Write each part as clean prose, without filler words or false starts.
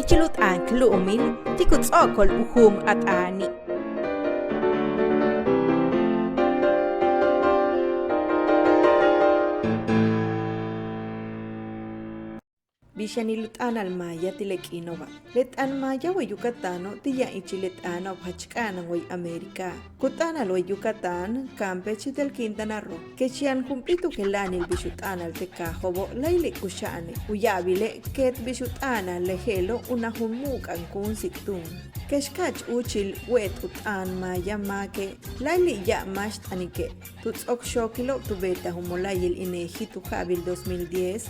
ichilut ankluumil tikutz'okol uhum at'ani. Bixanilutan almaya tilek'inova. Let'anmaya wa Yucatano tiya ichilet'ana b'hachk'ana way América. Kut'ana way Yucatán, Campeche del Quintana Roo. Kechian cumplitu kelanil bixut'ana al tekajobo laili kuxa'ne. Uyabile ket bixut'ana lejelo una humuk ankun siktun. Kexkach uchil wet ut'an maya make laili ya masht anike. Tutz'ok xokilo tubeta humolayil ineji tujabil 2010.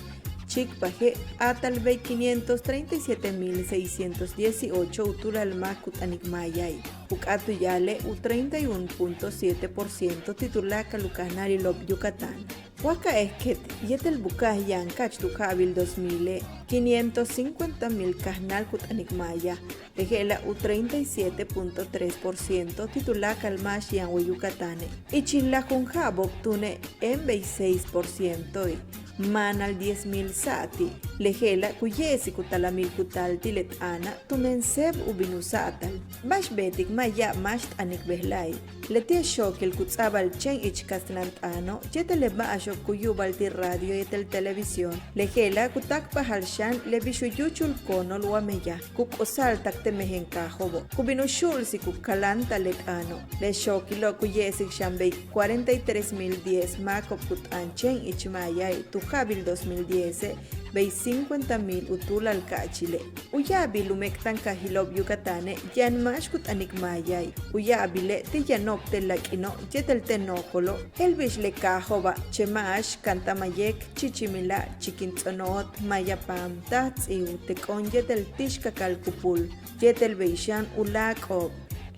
Chikpaje atalbey 537.618 utulalma kutanikmayay. Ukatu yale u 31.7% titulaca lucanari lob Yucatán. Waka esket yetel bukah yan kach tukabil 2000 550.000 kasnal kutanikmaya. Lejela u 37.3% titulaca almash yan we Yucatane. Ichila junjabok tune en 26%. Manal 10.000 sati, lejela kuyesi kutalamil kutal tiletana tumenseb ubinusatal. Bash betik maya masht anik behlay. Letia shokel kutzabal chen ichkastlantano, yeteleba ashok kuyubal ti radio yetel televisión. Lejela kutak pahalshan lebishuyuchul konol wameya, kukosal taktemehen kajobo. Kubinushul si kukalanta letano. Le shokilo kuyesik shambei 43.010 makop kutan chen ichmayay tu Jabil 2010, bei 50.000 utul al kachile. Uyabi lumektan kahilob Yucatane, yan mashkut anikmayay. Uyabile ti yanop telakino, yetel tenokolo, helbish le kajoba, chemash, kantamayek, chichimila, chikintzonot, mayapam, tatsiu, tekon yetel tishka kalkupul, yetel beishan ulak.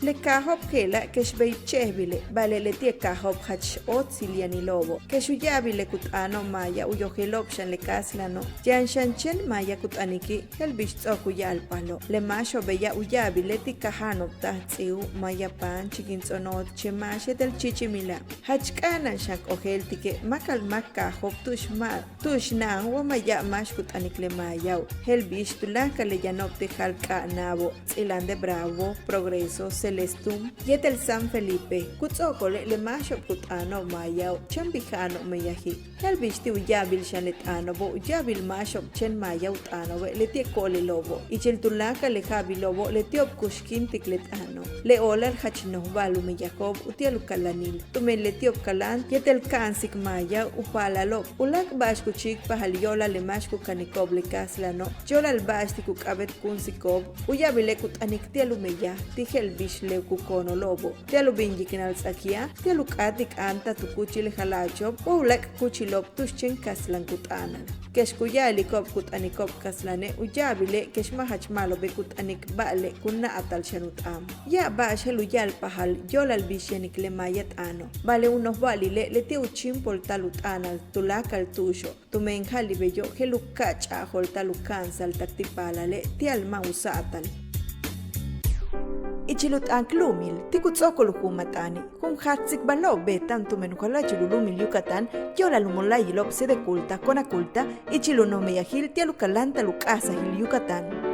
Le kahop kela keshbei chehbile, vale le tie kahop hach otsiliani lobo, keshuyabile kutano maya uyohelopshan le kaslano, yan shanchen maya kutaniki, helbish tsokuyalpalo, le masho beya uyabile ti kahano tahtsiu, maya pan, chikintzonot, chemashe del chichimila, hachkanan shank oheltike, makal makahop tushnan wa maya mash kutanik le mayau, helbish tulanka le yanopte halka nabo, ilande bravo, progreso, Celestum, yetel San Felipe, kutzokole le masho kutano mayao, chambijano meyahi, helbishti uyabil shanetano bo, uyabil masho chen mayao tano, le tie kole lobo, ichel tulaka le jabi lobo, le tiop kushkin tikletano, le ola el hachino balu meyakob, utialukalanil, tumen le tiop kalan, yetel kansik maya, upala lob, ulak bashkuchik pahaliola le mashku kanikob le kaslano, yola el bashti abet kunsikob, uyabile kutanik tialumeya, tihelbish le kukono lobo. Tialu binjikin al sakia, tialu katik anta tu kuchil halacho, o ulak kuchilop tuschen kaslan kutanan. Keshkuya helikop kutanikop kaslane, uyabile keshmahach malo be kutanik bale kunna atal shanutam. Ya bashelu yal pahal, yolal bishenik le mayat ano. Vale unos valile le tiu chimpol talutanal, tulakal tuyo. Tumen halibeyo, helukacha hol talukansal taktipalale, tial mausatal. Ichilut anklumil, tikutzokol humatani, kun hatsik balob betan tumenukala chilulumil Yucatán, yola lumolay lopse de culta, con aculta, ichiluno meyahil tialukalanta lukasa hil Yucatán.